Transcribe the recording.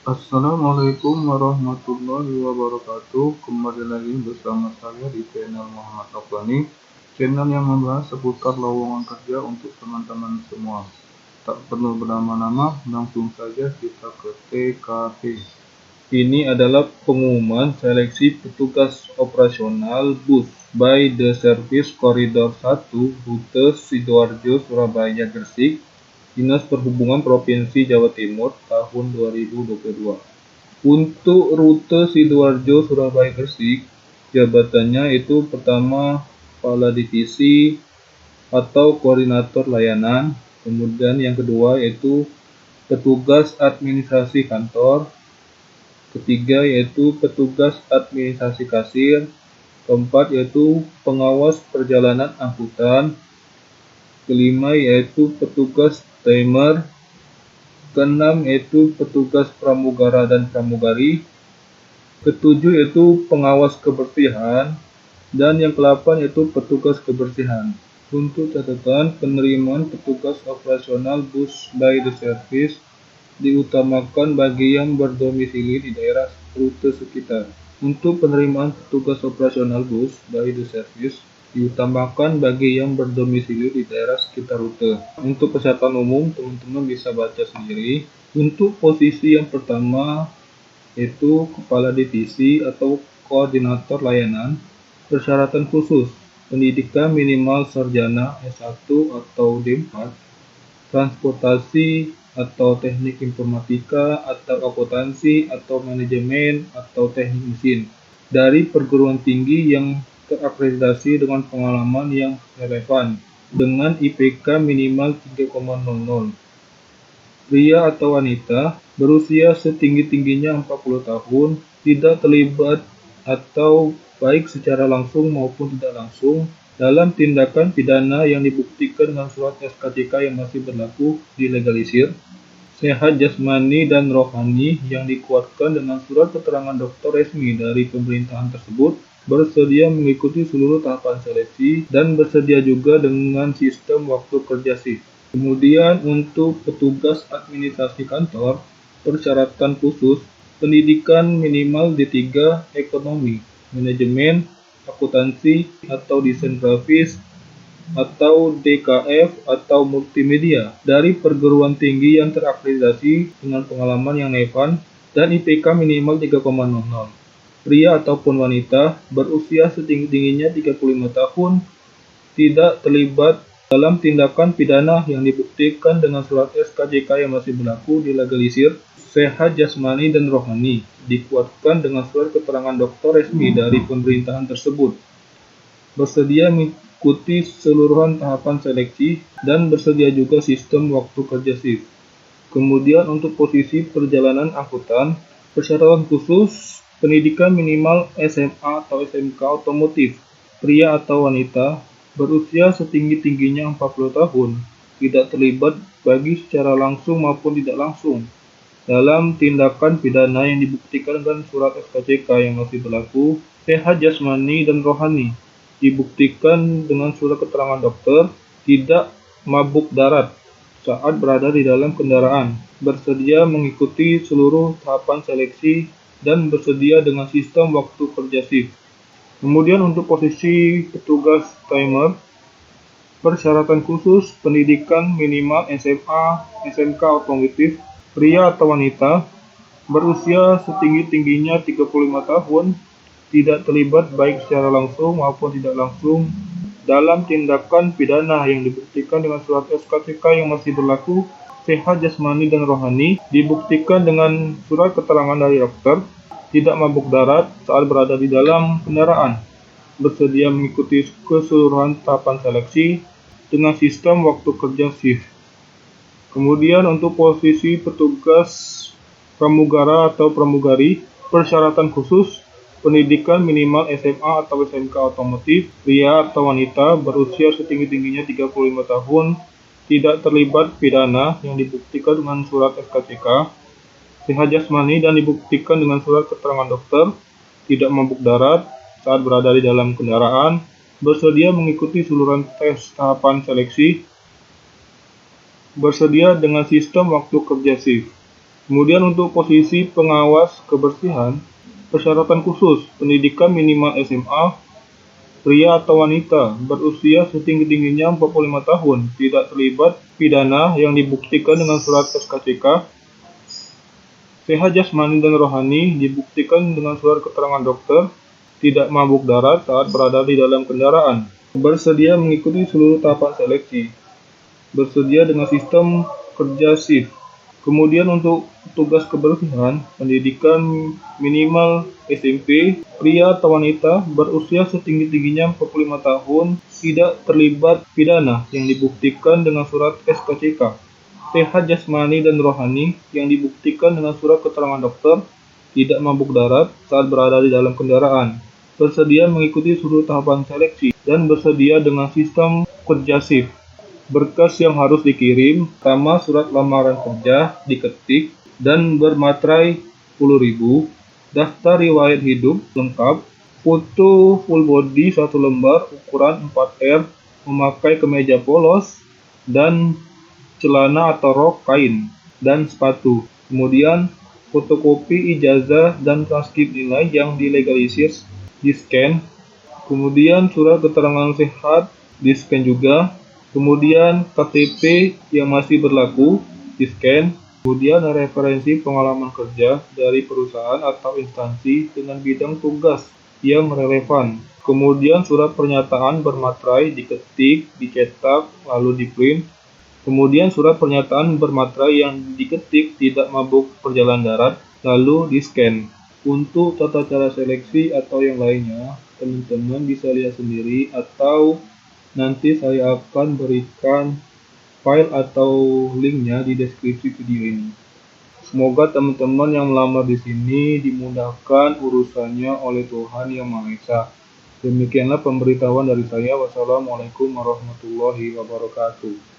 Assalamualaikum warahmatullahi wabarakatuh. Kembali lagi bersama saya di channel Muhammad Afghani, channel yang membahas seputar lowongan kerja untuk teman-teman semua. Tak perlu berlama-lama, langsung saja kita ke TKP. Ini adalah pengumuman seleksi petugas operasional bus by the Service Koridor 1 rute Sidoarjo Surabaya Gresik, Dinas Perhubungan Provinsi Jawa Timur tahun 2022. Untuk rute Sidoarjo Surabaya Gresik, jabatannya itu pertama Kepala Divisi atau Koordinator Layanan, kemudian yang kedua yaitu Petugas Administrasi Kantor, ketiga yaitu Petugas Administrasi Kasir, keempat yaitu Pengawas Perjalanan Angkutan, kelima yaitu Petugas Timer, keenam yaitu Petugas Pramugara dan Pramugari, ketujuh yaitu Pengawas Kebersihan, dan yang ke-8 yaitu Petugas Kebersihan. Untuk catatan, penerimaan petugas operasional bus by the service diutamakan bagi yang berdomisili di daerah rute sekitar. Untuk penerimaan petugas operasional bus by the service diutamakan bagi yang berdomisili di daerah sekitar rute. Untuk kesehatan umum, teman-teman bisa baca sendiri. Untuk posisi yang pertama yaitu Kepala Divisi atau Koordinator Layanan. Persyaratan khusus: pendidikan minimal sarjana S1 atau D4, transportasi atau teknik informatika atau akuntansi atau manajemen atau teknik mesin dari perguruan tinggi yang terakreditasi dengan pengalaman yang relevan dengan IPK minimal 3,00. Pria atau wanita berusia setinggi-tingginya 40 tahun, tidak terlibat atau baik secara langsung maupun tidak langsung dalam tindakan pidana yang dibuktikan dengan surat SKCK yang masih berlaku dilegalisir, sehat jasmani dan rohani yang dikuatkan dengan surat keterangan dokter resmi dari pemerintahan tersebut, bersedia mengikuti seluruh tahapan seleksi, dan bersedia juga dengan sistem waktu kerja shift. Kemudian untuk petugas administrasi kantor, persyaratan khusus: pendidikan minimal D3 ekonomi, manajemen, akuntansi atau desain grafis atau DKF atau multimedia dari perguruan tinggi yang terakreditasi dengan pengalaman yang relevan dan IPK minimal 3,00. Pria ataupun wanita berusia setinggi-tingginya 35 tahun, tidak terlibat dalam tindakan pidana yang dibuktikan dengan surat SKCK yang masih berlaku dilegalisir, sehat jasmani dan rohani, dikuatkan dengan surat keterangan dokter resmi dari pemerintahan tersebut, bersedia mengikuti seluruh tahapan seleksi, dan bersedia juga sistem waktu kerja shift. Kemudian untuk posisi perjalanan angkutan, persyaratan khusus: pendidikan minimal SMA atau SMK otomotif, pria atau wanita, berusia setinggi-tingginya 40 tahun, tidak terlibat bagi secara langsung maupun tidak langsung dalam tindakan pidana yang dibuktikan dengan surat SKCK yang masih berlaku, sehat jasmani dan rohani, dibuktikan dengan surat keterangan dokter, tidak mabuk darat saat berada di dalam kendaraan, bersedia mengikuti seluruh tahapan seleksi, dan bersedia dengan sistem waktu kerja shift. Kemudian untuk posisi petugas timer, persyaratan khusus: pendidikan minimal SMA, SMK otomotif, pria atau wanita, berusia setinggi-tingginya 35 tahun, tidak terlibat baik secara langsung maupun tidak langsung dalam tindakan pidana yang dibuktikan dengan surat SKCK yang masih berlaku, sehat jasmani dan rohani, dibuktikan dengan surat keterangan dari dokter, tidak mabuk darat saat berada di dalam kendaraan, bersedia mengikuti keseluruhan tahapan seleksi dengan sistem waktu kerja shift. Kemudian untuk posisi petugas pramugara atau pramugari, persyaratan khusus: pendidikan minimal SMA atau SMK otomotif, pria atau wanita, berusia setinggi-tingginya 35 tahun, tidak terlibat pidana yang dibuktikan dengan surat SKCK, sehat jasmani dan dibuktikan dengan surat keterangan dokter, tidak mabuk darat saat berada di dalam kendaraan, bersedia mengikuti seluruh tes tahapan seleksi, bersedia dengan sistem waktu kerja shift. Kemudian untuk posisi pengawas kebersihan, persyaratan khusus, pendidikan minimal SMA, pria atau wanita, berusia setinggi-tingginya 45 tahun, tidak terlibat pidana yang dibuktikan dengan surat SKCK, sehat jasmani dan rohani, dibuktikan dengan surat keterangan dokter, tidak mabuk darat saat berada di dalam kendaraan, bersedia mengikuti seluruh tahapan seleksi, bersedia dengan sistem kerja shift. Kemudian untuk tugas kebersihan, pendidikan minimal SMP, pria atau wanita berusia setinggi-tingginya 45 tahun, tidak terlibat pidana yang dibuktikan dengan surat SKCK, sehat jasmani dan rohani yang dibuktikan dengan surat keterangan dokter, tidak mabuk darat saat berada di dalam kendaraan, bersedia mengikuti seluruh tahapan seleksi, dan bersedia dengan sistem kerja shift. Berkas yang harus dikirim, pertama surat lamaran kerja diketik dan bermaterai 10.000, daftar riwayat hidup lengkap, foto full body 1 lembar ukuran 4R, memakai kemeja polos dan celana atau rok kain dan sepatu. Kemudian fotokopi ijazah dan transkrip nilai yang dilegalisir di-scan. Kemudian surat keterangan sehat di-scan juga. Kemudian KTP yang masih berlaku di-scan. Kemudian referensi pengalaman kerja dari perusahaan atau instansi dengan bidang tugas yang relevan. Kemudian surat pernyataan bermaterai diketik, dicetak, lalu di-print. Kemudian surat pernyataan bermaterai yang diketik tidak mabuk perjalanan darat, lalu di-scan. Untuk tata cara seleksi atau yang lainnya, teman-teman bisa lihat sendiri atau nanti saya akan berikan file atau linknya di deskripsi video ini. Semoga teman-teman yang melamar di sini dimudahkan urusannya oleh Tuhan Yang Maha Esa. Demikianlah pemberitahuan dari saya. Wassalamualaikum warahmatullahi wabarakatuh.